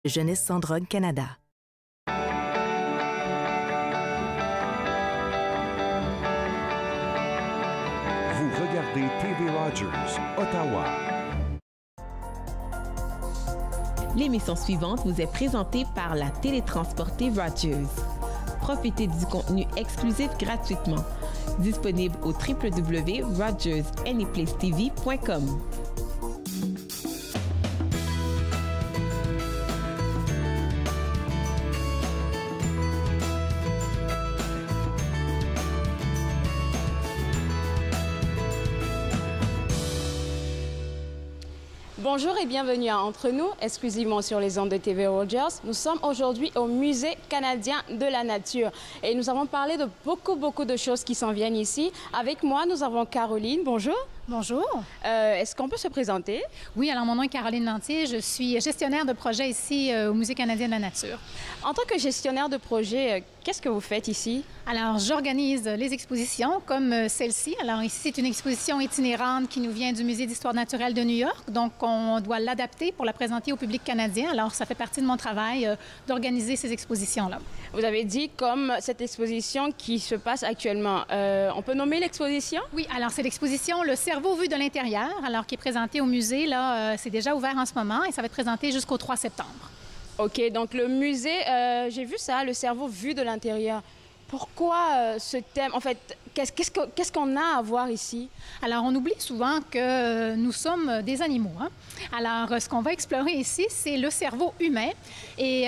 Jeunesse sans drogue Canada. Vous regardez TV Rogers, Ottawa. L'émission suivante vous est présentée par la télétransportée Rogers. Profitez du contenu exclusif gratuitement. Disponible au www.rogersanyplacetv.com. Bonjour et bienvenue à Entre nous, exclusivement sur les ondes de TV Rogers. Nous sommes aujourd'hui au Musée canadien de la nature et nous avons parlé de beaucoup de choses qui s'en viennent ici. Avec moi, nous avons Caroline. Bonjour. Bonjour. Est-ce qu'on peut se présenter? Oui, alors mon nom est Caroline Lantier. Je suis gestionnaire de projet ici au Musée canadien de la nature. En tant que gestionnaire de projet, qu'est-ce que vous faites ici? Alors, j'organise les expositions comme celle-ci. Alors ici, c'est une exposition itinérante qui nous vient du Musée d'histoire naturelle de New York. Donc, on doit l'adapter pour la présenter au public canadien. Alors, ça fait partie de mon travail d'organiser ces expositions-là. Vous avez dit comme cette exposition qui se passe actuellement. On peut nommer l'exposition? Oui, alors c'est l'exposition Le cerveau vu de l'intérieur, alors qui est présentée au musée. Là, c'est déjà ouvert en ce moment et ça va être présenté jusqu'au 3 septembre. OK, donc le musée, j'ai vu ça, le cerveau vu de l'intérieur. Pourquoi ce thème? En fait, qu'est-ce qu'on a à voir ici? Alors, on oublie souvent que nous sommes des animaux. Hein? Alors, ce qu'on va explorer ici, c'est le cerveau humain et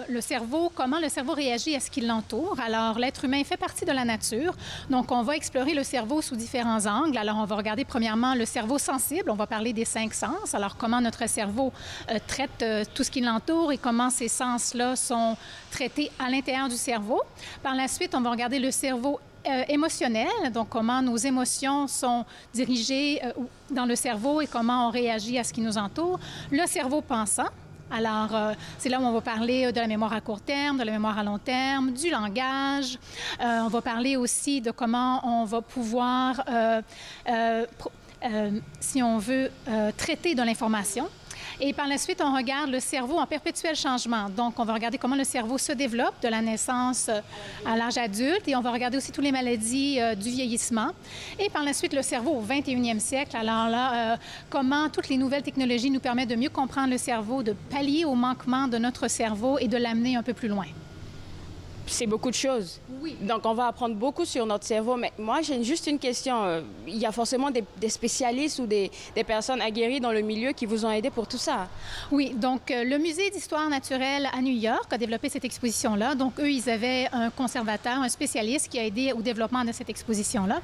le cerveau, comment le cerveau réagit à ce qui l'entoure. Alors, l'être humain fait partie de la nature. Donc, on va explorer le cerveau sous différents angles. Alors, on va regarder premièrement le cerveau sensible. On va parler des 5 sens. Alors, comment notre cerveau traite tout ce qui l'entoure et comment ces sens-là sont traités à l'intérieur du cerveau. Par la suite, on va regarder le cerveau émotionnel, donc comment nos émotions sont dirigées dans le cerveau et comment on réagit à ce qui nous entoure. Le cerveau pensant. Alors, c'est là où on va parler de la mémoire à court terme, de la mémoire à long terme, du langage. On va parler aussi de comment on va pouvoir, si on veut, traiter de l'information. Et par la suite, on regarde le cerveau en perpétuel changement. Donc, on va regarder comment le cerveau se développe de la naissance à l'âge adulte et on va regarder aussi toutes les maladies du vieillissement. Et par la suite, le cerveau au 21e siècle. Alors là, comment toutes les nouvelles technologies nous permettent de mieux comprendre le cerveau, de pallier aux manquements de notre cerveau et de l'amener un peu plus loin. C'est beaucoup de choses. Oui. Donc, on va apprendre beaucoup sur notre cerveau. Mais moi, j'ai juste une question. Il y a forcément des spécialistes ou des personnes aguerries dans le milieu qui vous ont aidé pour tout ça. Oui. Donc, le Musée d'histoire naturelle à New York a développé cette exposition-là. Donc, eux, ils avaient un conservateur, un spécialiste qui a aidé au développement de cette exposition-là.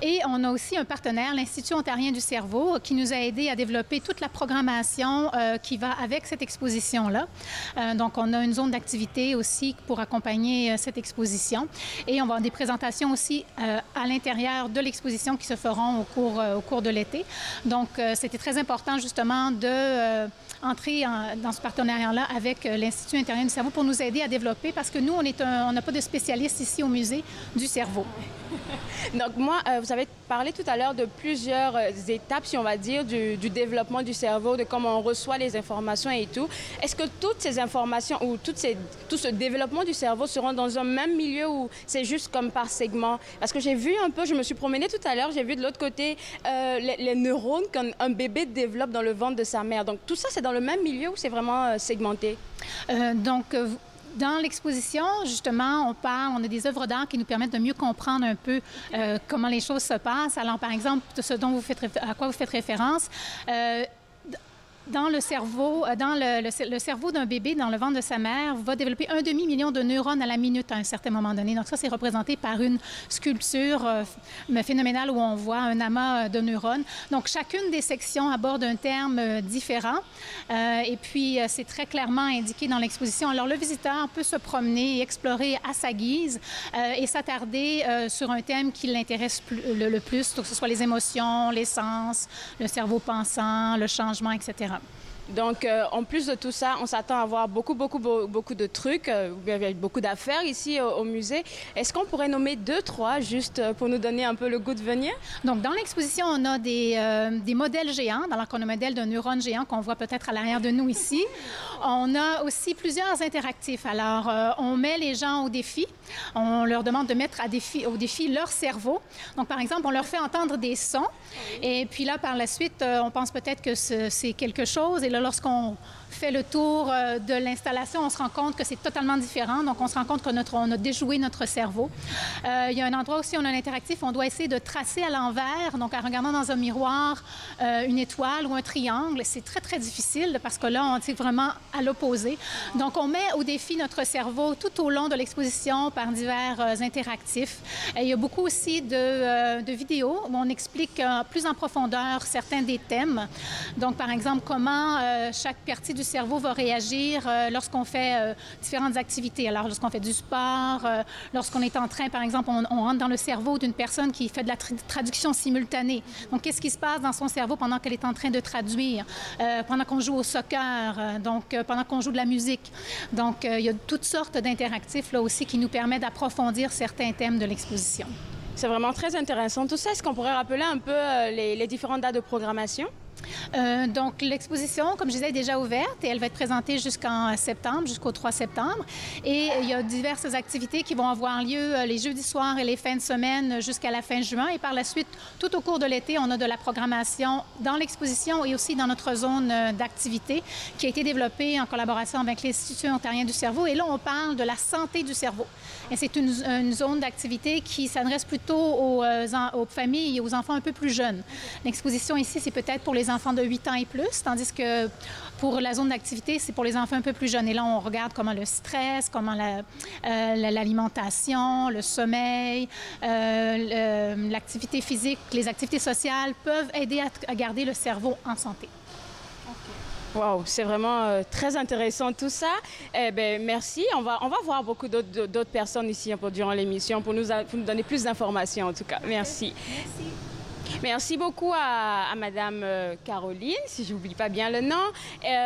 Et on a aussi un partenaire, l'Institut ontarien du cerveau, qui nous a aidé à développer toute la programmation qui va avec cette exposition-là. Donc, on a une zone d'activité aussi pour accompagner cette exposition. Et on va avoir des présentations aussi à l'intérieur de l'exposition qui se feront au cours de l'été. Donc, c'était très important justement d'entrer dans ce partenariat-là avec l'Institut ontarien du cerveau pour nous aider à développer parce que nous, on n'a pas de spécialistes ici au musée du cerveau. Donc, moi, vous avez parlé tout à l'heure de plusieurs étapes, si on va dire, du développement du cerveau, de comment on reçoit les informations et tout. Est-ce que toutes ces informations ou tout ce développement du cerveau seront dans un même milieu ou c'est juste comme par segment? Parce que j'ai vu un peu, je me suis promenée tout à l'heure, j'ai vu de l'autre côté les neurones qu'un bébé développe dans le ventre de sa mère. Donc, tout ça, c'est dans le même milieu ou c'est vraiment segmenté? Dans l'exposition, justement, on a des œuvres d'art qui nous permettent de mieux comprendre un peu comment les choses se passent. Alors, par exemple, ce dont à quoi vous faites référence, dans le cerveau, le cerveau d'un bébé dans le ventre de sa mère va développer 1 demi-million de neurones à la minute à un certain moment donné. Donc ça, c'est représenté par une sculpture phénoménale où on voit un amas de neurones. Donc chacune des sections aborde un terme différent et puis c'est très clairement indiqué dans l'exposition. Alors le visiteur peut se promener et explorer à sa guise et s'attarder sur un thème qui l'intéresse le plus, que ce soit les émotions, les sens, le cerveau pensant, le changement, etc. Donc, en plus de tout ça, on s'attend à voir beaucoup de trucs, beaucoup d'affaires ici au musée. Est-ce qu'on pourrait nommer 2, 3 juste pour nous donner un peu le goût de venir? Donc, dans l'exposition, on a des modèles géants. Alors, on a un modèle d'un neurone géant qu'on voit peut-être à l'arrière de nous ici. On a aussi plusieurs interactifs. Alors, on met les gens au défi. On leur demande de mettre au défi leur cerveau. Donc, par exemple, on leur fait entendre des sons. Et puis là, par la suite, on pense peut-être que c'est quelque chose. Et là, lorsqu'on fait le tour de l'installation, on se rend compte que c'est totalement différent. Donc, on se rend compte qu'on a déjoué notre cerveau. Il y a un endroit aussi où on a un interactif. On doit essayer de tracer à l'envers, donc en regardant dans un miroir une étoile ou un triangle. C'est très, très difficile parce que là, on est vraiment à l'opposé. Donc, on met au défi notre cerveau tout au long de l'exposition par divers interactifs. Et il y a beaucoup aussi de vidéos où on explique plus en profondeur certains des thèmes. Donc, par exemple, comment chaque partie du cerveau va réagir lorsqu'on fait différentes activités. Alors, lorsqu'on fait du sport, lorsqu'on est en train, par exemple, on rentre dans le cerveau d'une personne qui fait de la traduction simultanée. Donc, qu'est-ce qui se passe dans son cerveau pendant qu'elle est en train de traduire, pendant qu'on joue au soccer, donc pendant qu'on joue de la musique. Donc, il y a toutes sortes d'interactifs là aussi qui nous permettent d'approfondir certains thèmes de l'exposition. C'est vraiment très intéressant. Tout ça, est-ce qu'on pourrait rappeler un peu les différentes dates de programmation? Donc, l'exposition, comme je disais, est déjà ouverte et elle va être présentée jusqu'en septembre, jusqu'au 3 septembre. Et il y a diverses activités qui vont avoir lieu les jeudis soirs et les fins de semaine jusqu'à la fin juin. Et par la suite, tout au cours de l'été, on a de la programmation dans l'exposition et aussi dans notre zone d'activité qui a été développée en collaboration avec l'Institut ontarien du cerveau. Et là, on parle de la santé du cerveau. Et c'est une zone d'activité qui s'adresse plutôt aux familles et aux enfants un peu plus jeunes. L'exposition ici, c'est peut-être pour les enfants de 8 ans et plus, tandis que pour la zone d'activité, c'est pour les enfants un peu plus jeunes. Et là, on regarde comment le stress, comment l'alimentation, le sommeil, l'activité physique, les activités sociales peuvent aider à garder le cerveau en santé. Wow, c'est vraiment très intéressant tout ça. Eh bien, merci. On va voir beaucoup d'autres personnes ici durant l'émission pour nous donner plus d'informations en tout cas. Merci. Merci. Merci beaucoup à Madame Caroline, si je n'oublie pas bien le nom.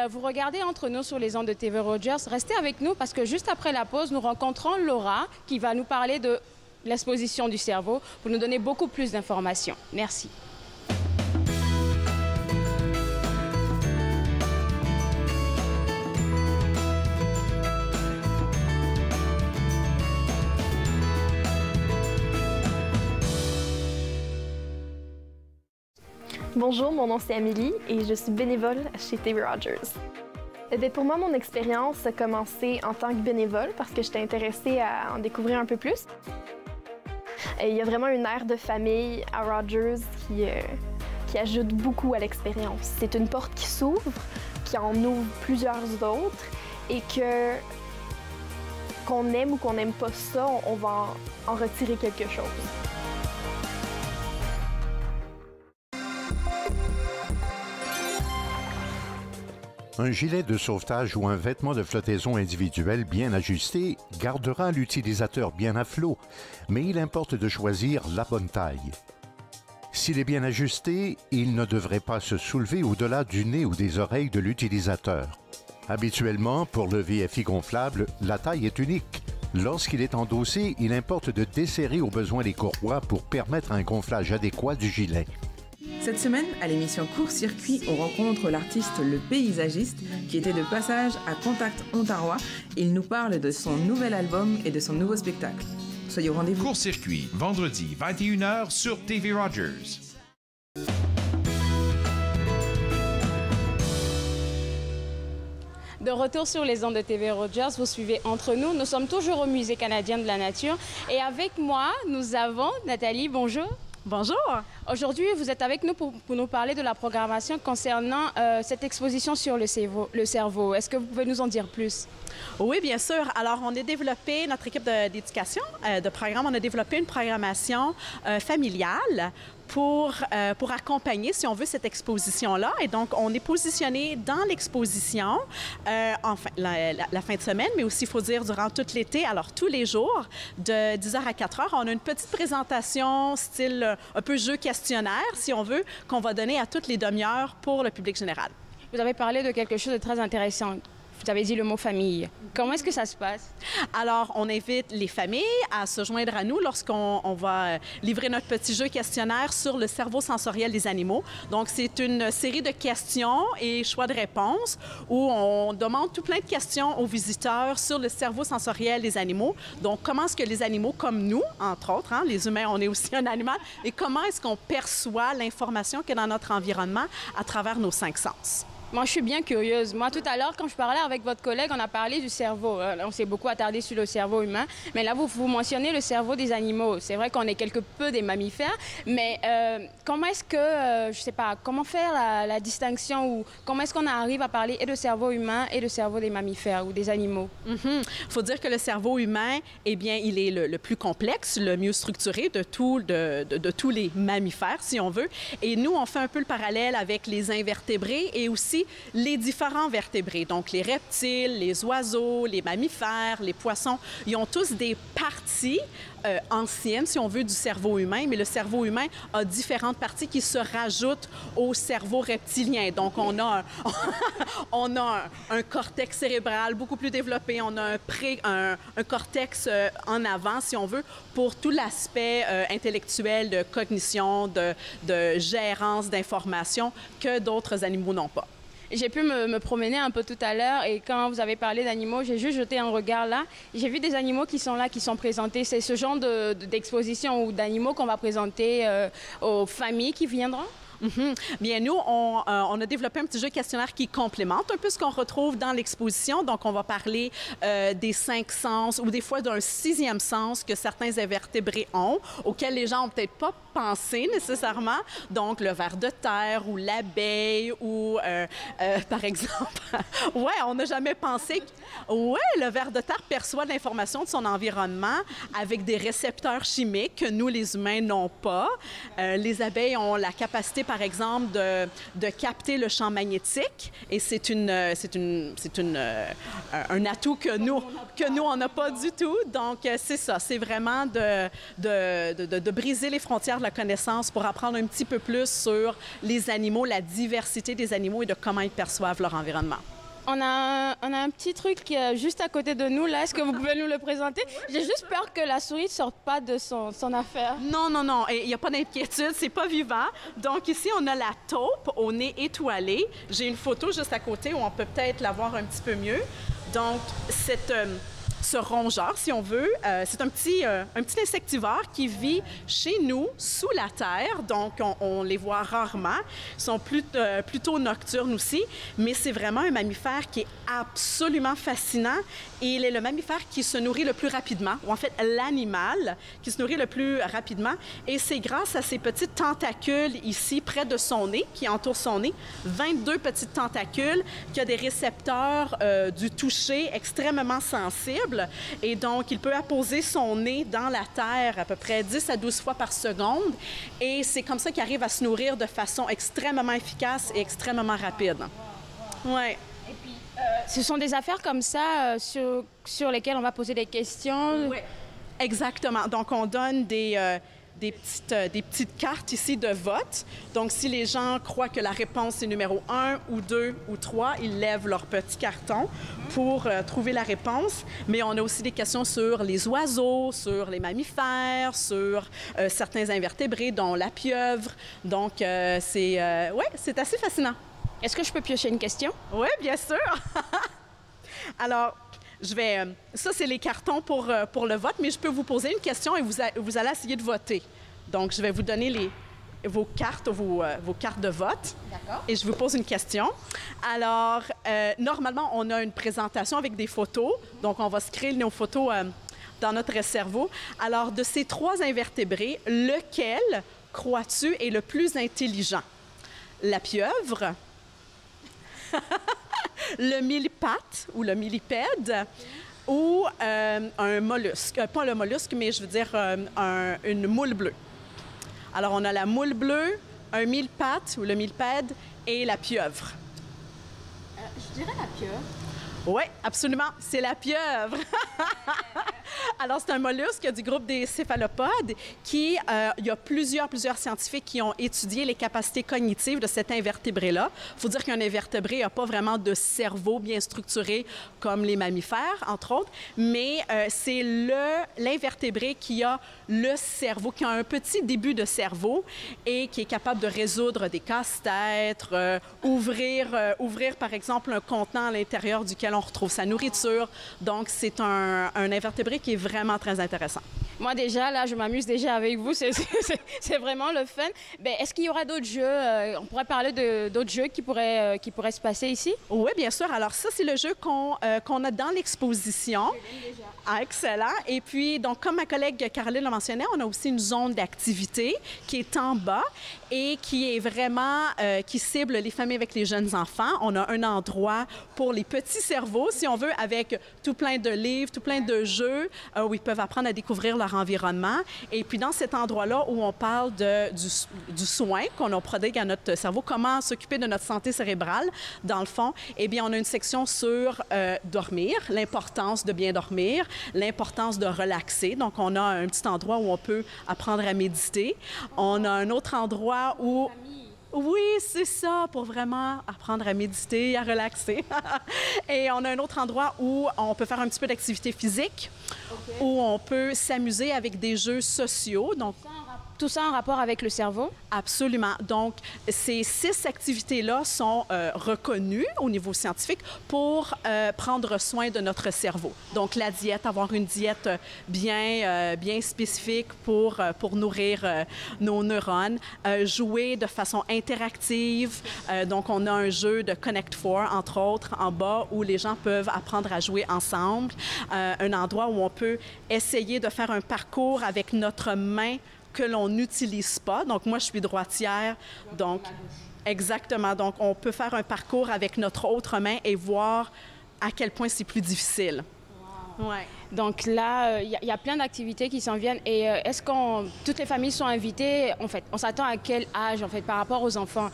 Vous regardez Entre nous sur les ondes de TV Rogers. Restez avec nous parce que juste après la pause, nous rencontrons Laura qui va nous parler de l'exposition du cerveau pour nous donner beaucoup plus d'informations. Merci. Bonjour, mon nom c'est Amélie et je suis bénévole chez TV Rogers. Pour moi, mon expérience a commencé en tant que bénévole parce que j'étais intéressée à en découvrir un peu plus. Il y a vraiment une aire de famille à Rogers qui ajoute beaucoup à l'expérience. C'est une porte qui s'ouvre, qui en ouvre plusieurs autres et qu'on aime ou qu'on n'aime pas ça, on va en retirer quelque chose. Un gilet de sauvetage ou un vêtement de flottaison individuel bien ajusté gardera l'utilisateur bien à flot, mais il importe de choisir la bonne taille. S'il est bien ajusté, il ne devrait pas se soulever au-delà du nez ou des oreilles de l'utilisateur. Habituellement, pour le VFI gonflable, la taille est unique. Lorsqu'il est endossé, il importe de desserrer au besoin les courroies pour permettre un gonflage adéquat du gilet. Cette semaine, à l'émission Court-Circuit, on rencontre l'artiste Le Paysagiste qui était de passage à Contact Ontario. Il nous parle de son nouvel album et de son nouveau spectacle. Soyez au rendez-vous. Court-Circuit, vendredi, 21h sur TV Rogers. De retour sur les ondes de TV Rogers, vous suivez Entre nous. Nous sommes toujours au Musée canadien de la nature. Et avec moi, nous avons Nathalie, bonjour. Bonjour. Aujourd'hui, vous êtes avec nous pour nous parler de la programmation concernant cette exposition sur le cerveau. Est-ce que vous pouvez nous en dire plus? Oui, bien sûr. Alors, on a développé, notre équipe d'éducation, de programme, on a développé une programmation familiale pour accompagner, si on veut, cette exposition-là. Et donc, on est positionné dans l'exposition, enfin, la fin de semaine, mais aussi, il faut dire, durant tout l'été, alors tous les jours, de 10h à 4h. On a une petite présentation, style un peu jeu questionnaire, si on veut, qu'on va donner à toutes les demi-heures pour le public général. Vous avez parlé de quelque chose de très intéressant. Vous avez dit le mot famille. Comment est-ce que ça se passe? Alors, on invite les familles à se joindre à nous lorsqu'on va livrer notre petit jeu questionnaire sur le cerveau sensoriel des animaux. Donc, c'est une série de questions et choix de réponses où on demande tout plein de questions aux visiteurs sur le cerveau sensoriel des animaux. Donc, comment est-ce que les animaux, comme nous, entre autres, hein, les humains, on est aussi un animal, et comment est-ce qu'on perçoit l'information qu'il y a dans notre environnement à travers nos 5 sens? Moi, je suis bien curieuse. Moi, tout à l'heure, quand je parlais avec votre collègue, on a parlé du cerveau. On s'est beaucoup attardé sur le cerveau humain. Mais là, vous mentionnez le cerveau des animaux. C'est vrai qu'on est quelque peu des mammifères. Mais comment est-ce que, je sais pas, comment faire la distinction ou comment est-ce qu'on arrive à parler et de cerveau humain et de cerveau des mammifères ou des animaux? Il faut dire que le cerveau humain, eh bien, il est le plus complexe, le mieux structuré de tous les mammifères, si on veut. Et nous, on fait un peu le parallèle avec les invertébrés et aussi les différents vertébrés. Donc, les reptiles, les oiseaux, les mammifères, les poissons, ils ont tous des parties anciennes, si on veut, du cerveau humain, mais le cerveau humain a différentes parties qui se rajoutent au cerveau reptilien. Donc, on a un cortex cérébral beaucoup plus développé, on a un cortex en avant, si on veut, pour tout l'aspect intellectuel de cognition, de gérance d'informations que d'autres animaux n'ont pas. J'ai pu me promener un peu tout à l'heure et quand vous avez parlé d'animaux, j'ai juste jeté un regard là. J'ai vu des animaux qui sont là, qui sont présentés. C'est ce genre d'exposition ou d'animaux qu'on va présenter aux familles qui viendront? Bien, nous, on a développé un petit jeu questionnaire qui complémente un peu ce qu'on retrouve dans l'exposition. Donc, on va parler des 5 sens ou des fois d'un 6e sens que certains invertébrés ont, auxquels les gens n'ont peut-être pas pensé nécessairement. Donc, le ver de terre ou l'abeille ou, par exemple, on n'a jamais pensé le ver de terre perçoit l'information de son environnement avec des récepteurs chimiques que nous, les humains, n'ont pas. Les abeilles ont la capacité, par exemple, de capter le champ magnétique et c'est un atout que nous, on n'a pas du tout. Donc, c'est ça. C'est vraiment de briser les frontières de la connaissance pour apprendre un petit peu plus sur les animaux, la diversité des animaux et de comment ils perçoivent leur environnement. On a un petit truc qui est juste à côté de nous, là. Est-ce que vous pouvez nous le présenter? J'ai juste peur que la souris ne sorte pas de son affaire. Non. Il n'y a pas d'inquiétude, c'est pas vivant. Donc ici, on a la taupe au nez étoilé. J'ai une photo juste à côté où on peut peut-être la voir un petit peu mieux. Donc, ce rongeur, si on veut, c'est un petit insectivore qui vit chez nous, sous la terre. Donc, on les voit rarement. Ils sont plutôt nocturnes aussi. Mais c'est vraiment un mammifère qui est absolument fascinant. Et il est le mammifère qui se nourrit le plus rapidement, ou en fait, l'animal qui se nourrit le plus rapidement. Et c'est grâce à ces petites tentacules ici, près de son nez, qui entourent son nez, 22 petites tentacules, qui a des récepteurs du toucher extrêmement sensibles. Et donc, il peut apposer son nez dans la terre à peu près 10 à 12 fois par seconde. Et c'est comme ça qu'il arrive à se nourrir de façon extrêmement efficace et extrêmement rapide. Ouais. Et puis, ce sont des affaires comme ça sur lesquelles on va poser des questions? Oui, exactement. Donc, on donne des petites cartes ici de vote. Donc, si les gens croient que la réponse est numéro 1 ou 2 ou 3, ils lèvent leur petit carton pour trouver la réponse. Mais on a aussi des questions sur les oiseaux, sur les mammifères, sur certains invertébrés, dont la pieuvre. Donc, c'est assez fascinant. Est-ce que je peux piocher une question? Oui, bien sûr. Alors, ça, c'est les cartons pour le vote, mais je peux vous poser une question et vous allez essayer de voter. Donc, je vais vous donner vos cartes de vote. D'accord. Et je vous pose une question. Alors, normalement, on a une présentation avec des photos. Donc, on va se créer nos photos dans notre cerveau. Alors, de ces 3 invertébrés, lequel crois-tu est le plus intelligent? La pieuvre, le millipate ou le millipède ou un mollusque. Pas le mollusque, mais je veux dire une moule bleue. Alors, on a la moule bleue, un millipate ou le millipède et la pieuvre. Je dirais la pieuvre. Oui, absolument. C'est la pieuvre. Alors, c'est un mollusque du groupe des céphalopodes qui, il y a plusieurs scientifiques qui ont étudié les capacités cognitives de cet invertébré-là. Il faut dire qu'un invertébré n'a pas vraiment de cerveau bien structuré comme les mammifères, entre autres, mais c'est l'invertébré qui a le cerveau, qui a un petit début de cerveau et qui est capable de résoudre des casse-têtes, ouvrir, par exemple, un contenant à l'intérieur duquel on retrouve sa nourriture. Donc, c'est un invertébré qui est vraiment très intéressant. Moi, déjà, là, je m'amuse déjà avec vous. C'est vraiment le fun. Ben, est-ce qu'il y aura d'autres jeux? On pourrait parler d'autres jeux qui pourraient se passer ici? Oui, bien sûr. Alors, ça, c'est le jeu qu'on a dans l'exposition. Ah, excellent. Et puis, donc, comme ma collègue Caroline l'a mentionné, on a aussi une zone d'activité qui est en bas et qui est vraiment, qui cible les familles avec les jeunes enfants. On a un endroit pour les petits cerveaux, si on veut, avec tout plein de livres, tout plein de jeux où ils peuvent apprendre à découvrir leur environnement. Et puis, dans cet endroit-là où on parle du soin qu'on prodigue à notre cerveau, comment s'occuper de notre santé cérébrale, dans le fond, eh bien, on a une section sur dormir, l'importance de bien dormir, l'importance de relaxer. Donc, on a un petit endroit où on peut apprendre à méditer. On a un autre endroit où... Oui, c'est ça, pour vraiment apprendre à méditer, à relaxer. Et on a un autre endroit où on peut faire un petit peu d'activité physique, où on peut s'amuser avec des jeux sociaux. Donc, tout ça en rapport avec le cerveau? Absolument. Donc, ces 6 activités-là sont reconnues au niveau scientifique pour prendre soin de notre cerveau. Donc, la diète, avoir une diète bien spécifique pour nourrir nos neurones, jouer de façon interactive. Donc, on a un jeu de Connect 4, entre autres, en bas, où les gens peuvent apprendre à jouer ensemble. Un endroit où on peut essayer de faire un parcours avec notre main que l'on n'utilise pas. Donc, moi, je suis droitière, donc... Exactement. Donc, on peut faire un parcours avec notre autre main et voir à quel point c'est plus difficile. Wow. Ouais. Donc là, il y a plein d'activités qui s'en viennent. Et est-ce que toutes les familles sont invitées? En fait, on s'attend à quel âge, en fait, par rapport aux enfants?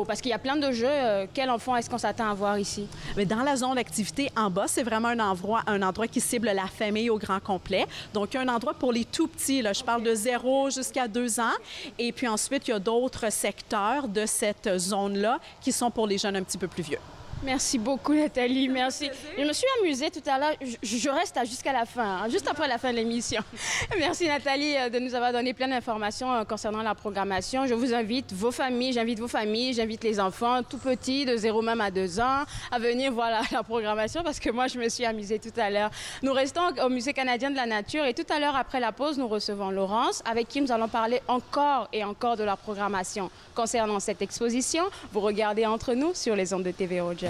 Parce qu'il y a plein de jeux. Quel enfant est-ce qu'on s'attend à voir ici? Mais dans la zone d'activité en bas, c'est vraiment un endroit qui cible la famille au grand complet. Donc, un endroit pour les tout petits. Là, je parle de 0 jusqu'à 2 ans. Et puis ensuite, il y a d'autres secteurs de cette zone-là qui sont pour les jeunes un petit peu plus vieux. Merci beaucoup, Nathalie. Merci. Je me suis amusée tout à l'heure. Je reste jusqu'à la fin, juste après la fin de l'émission. Merci, Nathalie, de nous avoir donné plein d'informations concernant la programmation. Je vous invite, j'invite les enfants tout petits, de 0 même à 2 ans, à venir voir la programmation parce que moi, je me suis amusée tout à l'heure. Nous restons au Musée canadien de la nature et tout à l'heure, après la pause, nous recevons Laurence, avec qui nous allons parler encore et encore de la programmation concernant cette exposition. Vous regardez Entre nous sur les ondes de TV Rogers.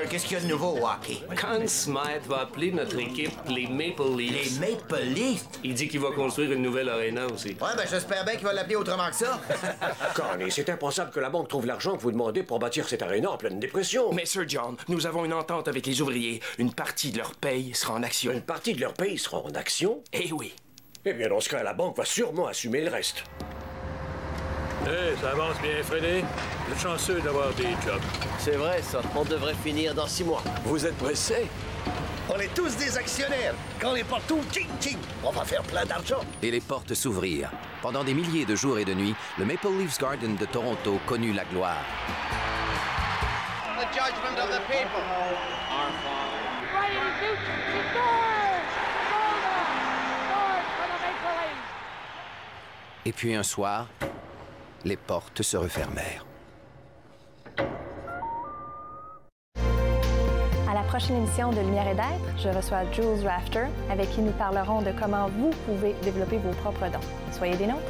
Qu'est-ce qu'il y a de nouveau au hockey? Conn Smythe va appeler notre équipe les Maple Leafs. Les Maple Leafs? Il dit qu'il va construire une nouvelle arena aussi. Ouais, ben j'espère bien qu'il va l'appeler autrement que ça. Connie, c'est impensable que la banque trouve l'argent que vous demandez pour bâtir cette arena en pleine dépression. Mais Sir John, nous avons une entente avec les ouvriers. Une partie de leur paye sera en action. Une partie de leur paye sera en action? Eh oui. Eh bien, dans ce cas, la banque va sûrement assumer le reste. Hey, ça avance bien, Freddy. Vous êtes chanceux d'avoir des jobs. C'est vrai, ça. On devrait finir dans 6 mois. Vous êtes pressés? On est tous des actionnaires. Quand on est partout, tching, on va faire plein d'argent. Et les portes s'ouvrirent. Pendant des milliers de jours et de nuits, le Maple Leafs Garden de Toronto connut la gloire. The judgment of the people. Our Et puis un soir, les portes se refermèrent. À la prochaine émission de Lumière et d'être, je reçois Jules Rafter, avec qui nous parlerons de comment vous pouvez développer vos propres dons. Soyez des nôtres.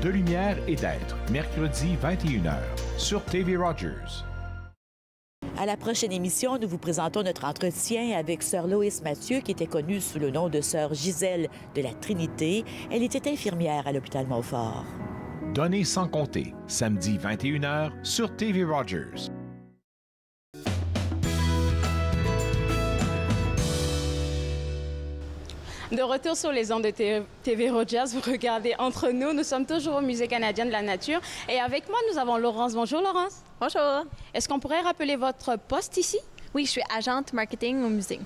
De Lumière et d'être, mercredi 21h, sur TV Rogers. À la prochaine émission, nous vous présentons notre entretien avec Sœur Lois Mathieu, qui était connue sous le nom de Sœur Gisèle de la Trinité. Elle était infirmière à l'hôpital Montfort. Données sans compter, samedi 21h, sur TV Rogers. De retour sur les ondes de TV Rogers, vous regardez Entre nous. Nous sommes toujours au Musée canadien de la nature. Et avec moi, nous avons Laurence. Bonjour, Laurence. Bonjour. Est-ce qu'on pourrait rappeler votre poste ici? Oui, je suis agente marketing au musée.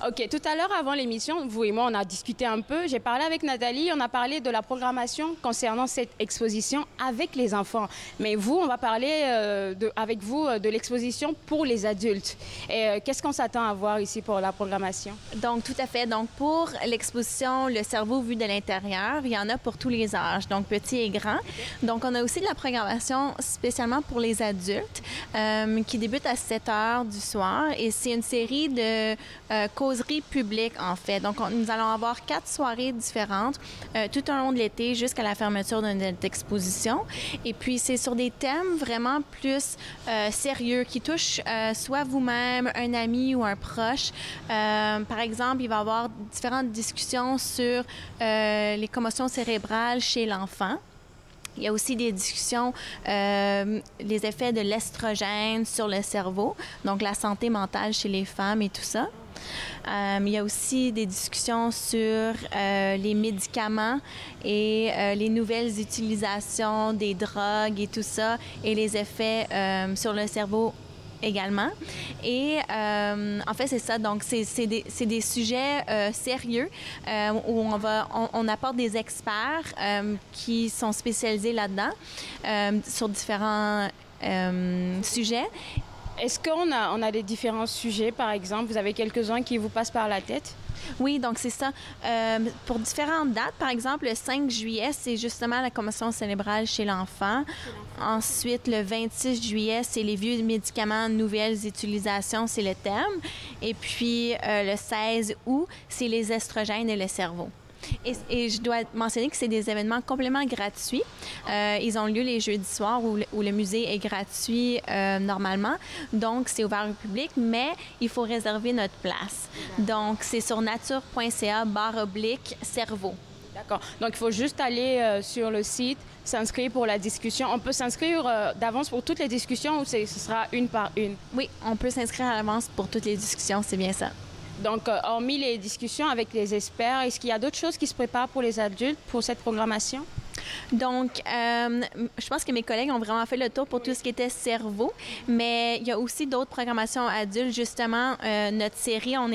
OK. Tout à l'heure, avant l'émission, vous et moi, on a discuté un peu. J'ai parlé avec Nathalie. On a parlé de la programmation concernant cette exposition avec les enfants. Mais vous, on va parler avec vous de l'exposition pour les adultes. Et qu'est-ce qu'on s'attend à voir ici pour la programmation? Donc, tout à fait. Donc, pour l'exposition Le cerveau vu de l'intérieur, il y en a pour tous les âges, donc petits et grands. Donc, on a aussi de la programmation spécialement pour les adultes qui débute à 7 heures du soir. Et c'est une série de causerie publique, en fait. Donc, nous allons avoir 4 soirées différentes tout au long de l'été jusqu'à la fermeture de notre exposition. Et puis, c'est sur des thèmes vraiment plus sérieux qui touchent soit vous-même, un ami ou un proche. Par exemple, il va y avoir différentes discussions sur les commotions cérébrales chez l'enfant. Il y a aussi des discussions, les effets de l'estrogène sur le cerveau, donc la santé mentale chez les femmes et tout ça. Il y a aussi des discussions sur les médicaments et les nouvelles utilisations des drogues et tout ça, et les effets sur le cerveau également. Et en fait, c'est ça. Donc, c'est des sujets sérieux où on apporte des experts qui sont spécialisés là-dedans sur différents sujets. Est-ce qu'on a des différents sujets, par exemple? Vous avez quelques-uns qui vous passent par la tête? Oui, donc c'est ça. Pour différentes dates, par exemple, le 5 juillet, c'est justement la commotion cérébrale chez l'enfant. Ensuite, le 26 juillet, c'est les vieux médicaments, nouvelles utilisations, c'est le thème. Et puis, le 16 août, c'est les estrogènes et le cerveau. Et je dois mentionner que c'est des événements complètement gratuits. Ils ont lieu les jeudis soirs où le musée est gratuit normalement. Donc, c'est ouvert au public, mais il faut réserver notre place. Donc, c'est sur nature.ca/cerveau. D'accord. Donc, il faut juste aller sur le site, s'inscrire pour la discussion. On peut s'inscrire d'avance pour toutes les discussions ou ce sera une par une? Oui, on peut s'inscrire à l'avance pour toutes les discussions, c'est bien ça. Donc, hormis les discussions avec les experts, est-ce qu'il y a d'autres choses qui se préparent pour les adultes pour cette programmation? Donc, je pense que mes collègues ont vraiment fait le tour pour tout ce qui était cerveau, mais il y a aussi d'autres programmations adultes. Justement, notre série, on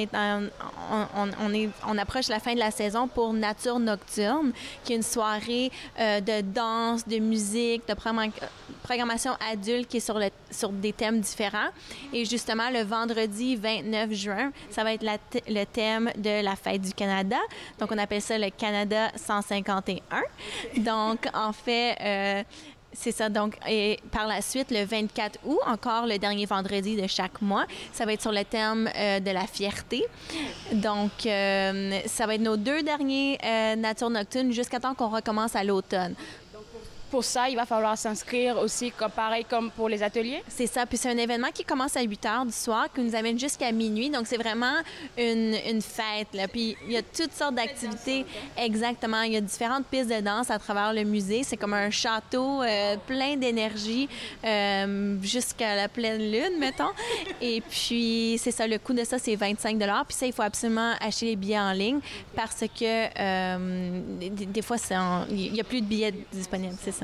approche la fin de la saison pour Nature Nocturne, qui est une soirée de danse, de musique, de programmation adulte qui est sur des thèmes différents. Et justement, le vendredi 29 juin, ça va être le thème de la Fête du Canada. Donc, on appelle ça le Canada 151. Donc, en fait, c'est ça. Donc, et par la suite, le 24 août, encore le dernier vendredi de chaque mois, ça va être sur le thème de la fierté. Donc, ça va être nos 2 derniers Nature Nocturne jusqu'à temps qu'on recommence à l'automne. Pour ça, il va falloir s'inscrire aussi, pareil comme pour les ateliers? C'est ça. Puis c'est un événement qui commence à 8 heures du soir, qui nous amène jusqu'à minuit. Donc, c'est vraiment une fête, là. Puis il y a toutes sortes d'activités. Exactement. Il y a différentes pistes de danse à travers le musée. C'est comme un château plein d'énergie jusqu'à la pleine lune, mettons. Et puis, c'est ça. Le coût de ça, c'est 25 $. Puis ça, il faut absolument acheter les billets en ligne parce que des fois, il n'y a plus de billets disponibles. C'est ça.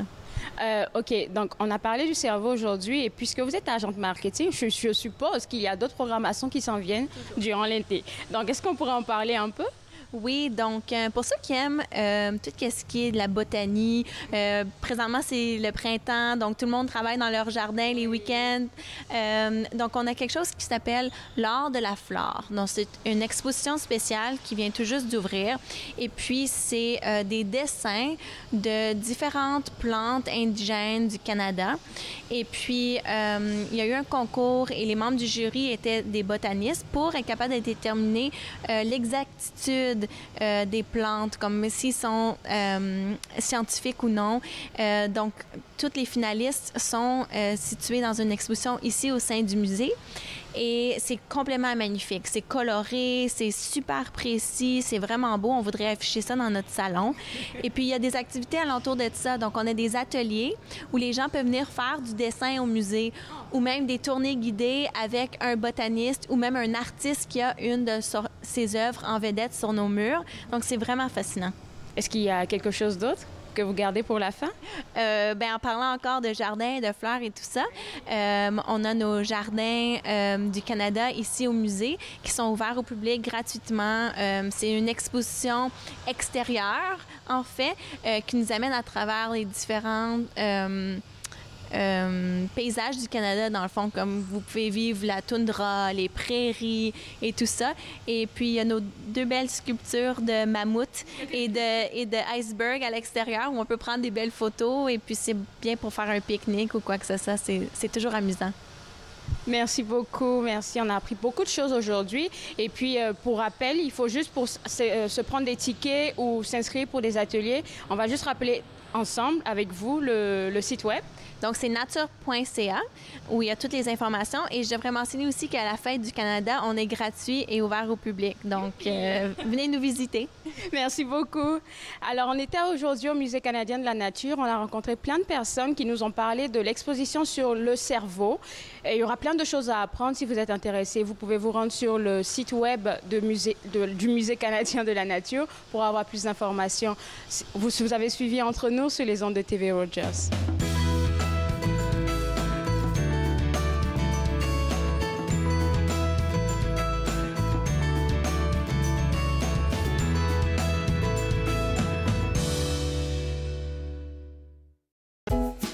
OK, donc on a parlé du cerveau aujourd'hui et puisque vous êtes agente marketing, je suppose qu'il y a d'autres programmations qui s'en viennent durant l'été. Donc, est-ce qu'on pourrait en parler un peu? Oui, donc pour ceux qui aiment tout ce qui est de la botanie, présentement c'est le printemps, donc tout le monde travaille dans leur jardin les week-ends. Donc on a quelque chose qui s'appelle l'art de la flore. Donc c'est une exposition spéciale qui vient tout juste d'ouvrir. Et puis c'est des dessins de différentes plantes indigènes du Canada. Et puis il y a eu un concours et les membres du jury étaient des botanistes pour être capables de déterminer l'exactitude des plantes, comme s'ils sont scientifiques ou non. Donc, toutes les finalistes sont situés dans une exposition ici au sein du musée. Et c'est complètement magnifique. C'est coloré, c'est super précis, c'est vraiment beau. On voudrait afficher ça dans notre salon. Et puis, il y a des activités alentour de ça. Donc, on a des ateliers où les gens peuvent venir faire du dessin au musée ou même des tournées guidées avec un botaniste ou même un artiste qui a une de ses œuvres en vedette sur nos murs. Donc, c'est vraiment fascinant. Est-ce qu'il y a quelque chose d'autre que vous gardez pour la fin? En parlant encore de jardins, de fleurs et tout ça, on a nos jardins du Canada ici au musée qui sont ouverts au public gratuitement. C'est une exposition extérieure, en fait, qui nous amène à travers les différents paysages du Canada, dans le fond, comme vous pouvez vivre la toundra, les prairies et tout ça. Et puis, il y a nos 2 belles sculptures de mammouth et de iceberg à l'extérieur où on peut prendre des belles photos. Et puis, c'est bien pour faire un pique-nique ou quoi que ce soit. C'est toujours amusant. Merci beaucoup, merci. On a appris beaucoup de choses aujourd'hui. Et puis, pour rappel, il faut juste pour se prendre des tickets ou s'inscrire pour des ateliers, on va juste rappeler ensemble avec vous le site web. Donc, c'est nature.ca où il y a toutes les informations. Et je devrais mentionner aussi qu'à la Fête du Canada, on est gratuit et ouvert au public. Donc, venez nous visiter. Merci beaucoup. Alors, on était aujourd'hui au Musée canadien de la nature. On a rencontré plein de personnes qui nous ont parlé de l'exposition sur le cerveau. Et il y aura plein de choses à apprendre. Si vous êtes intéressé, vous pouvez vous rendre sur le site web du Musée canadien de la nature pour avoir plus d'informations. Vous avez suivi Entre nous sur les ondes de TV Rogers.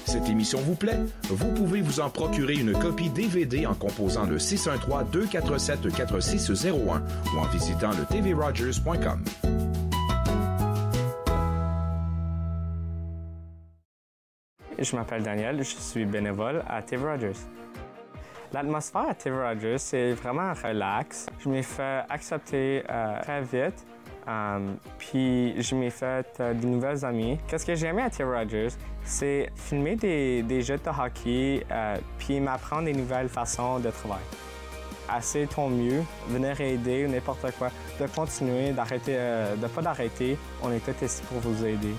Cette émission vous plaît? Vous pouvez vous en procurer une copie DVD en composant le 613-247-4601 ou en visitant le tvrogers.com. Je m'appelle Daniel, je suis bénévole à TV Rogers. L'atmosphère à TV Rogers, c'est vraiment relax. Je m'ai fait accepter très vite. Puis je m'ai fait de nouvelles amies. Qu'est-ce que j'ai aimé à TV Rogers, c'est filmer des jeux de hockey puis m'apprendre des nouvelles façons de travailler. Assez ton mieux, venir aider ou n'importe quoi, de continuer, d'arrêter, de pas d'arrêter. On est tous ici pour vous aider.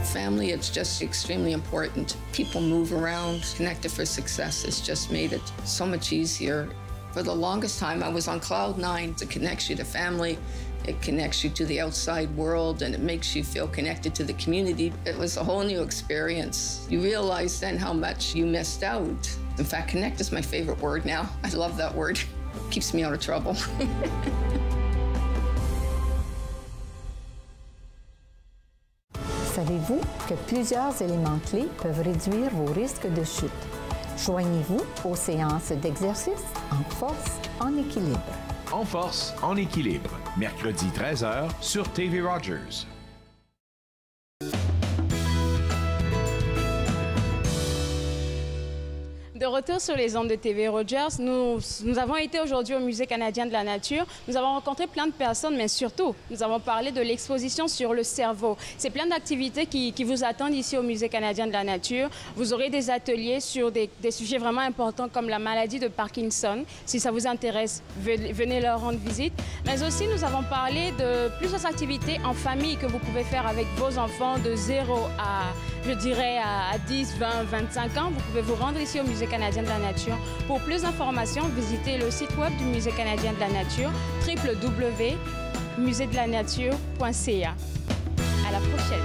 Family, it's just extremely important. People move around. Connected for Success has just made it so much easier. For the longest time, I was on cloud 9. It connects you to family, it connects you to the outside world, and it makes you feel connected to the community. It was a whole new experience. You realize then how much you missed out. In fact, connect is my favorite word now. I love that word. It keeps me out of trouble. Savez-vous que plusieurs éléments clés peuvent réduire vos risques de chute? Joignez-vous aux séances d'exercice en force, en équilibre. En force, en équilibre, mercredi 13h sur TV Rogers. De retour sur les ondes de TV Rogers, nous avons été aujourd'hui au Musée canadien de la nature. Nous avons rencontré plein de personnes, mais surtout, nous avons parlé de l'exposition sur le cerveau. C'est plein d'activités qui vous attendent ici au Musée canadien de la nature. Vous aurez des ateliers sur des sujets vraiment importants comme la maladie de Parkinson. Si ça vous intéresse, venez leur rendre visite. Mais aussi, nous avons parlé de plusieurs activités en famille que vous pouvez faire avec vos enfants de 0 à, je dirais, à 10, 20, 25 ans. Vous pouvez vous rendre ici au Musée canadien de la nature. Pour plus d'informations, visitez le site web du Musée canadien de la nature, www.musedelanature.ca. À la prochaine!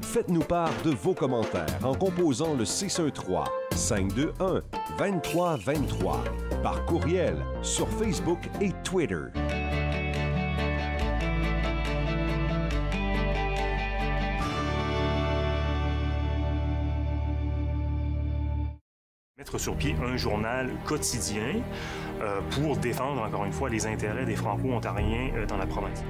Faites-nous part de vos commentaires en composant le 613-521-2323 par courriel sur Facebook et Twitter. Mettre sur pied un journal quotidien pour défendre, encore une fois, les intérêts des Franco-Ontariens dans la province.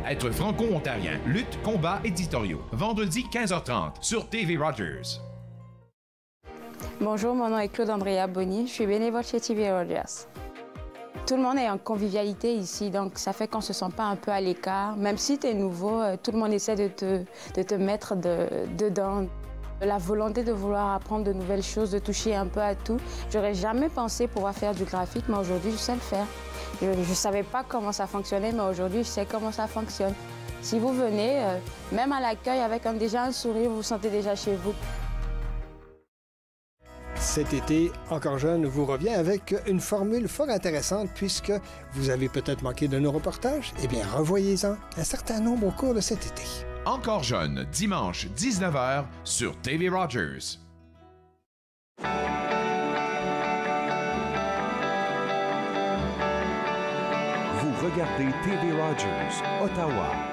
Être franco-ontarien, lutte, combat éditoriaux. Vendredi 15h30 sur TV Rogers. Bonjour, mon nom est Claude Andrea Bonny. Je suis bénévole chez TV Rogers. Tout le monde est en convivialité ici, donc ça fait qu'on ne se sent pas un peu à l'écart. Même si tu es nouveau, tout le monde essaie de te mettre dedans. La volonté de vouloir apprendre de nouvelles choses, de toucher un peu à tout. J'aurais jamais pensé pouvoir faire du graphique, mais aujourd'hui, je sais le faire. Je ne savais pas comment ça fonctionnait, mais aujourd'hui, je sais comment ça fonctionne. Si vous venez, même à l'accueil, avec déjà un sourire, vous vous sentez déjà chez vous. Cet été, Encore jeune vous revient avec une formule fort intéressante puisque vous avez peut-être manqué de nos reportages. Eh bien, revoyez-en un certain nombre au cours de cet été. Encore jeune, dimanche 19h sur TV Rogers. Vous regardez TV Rogers, Ottawa.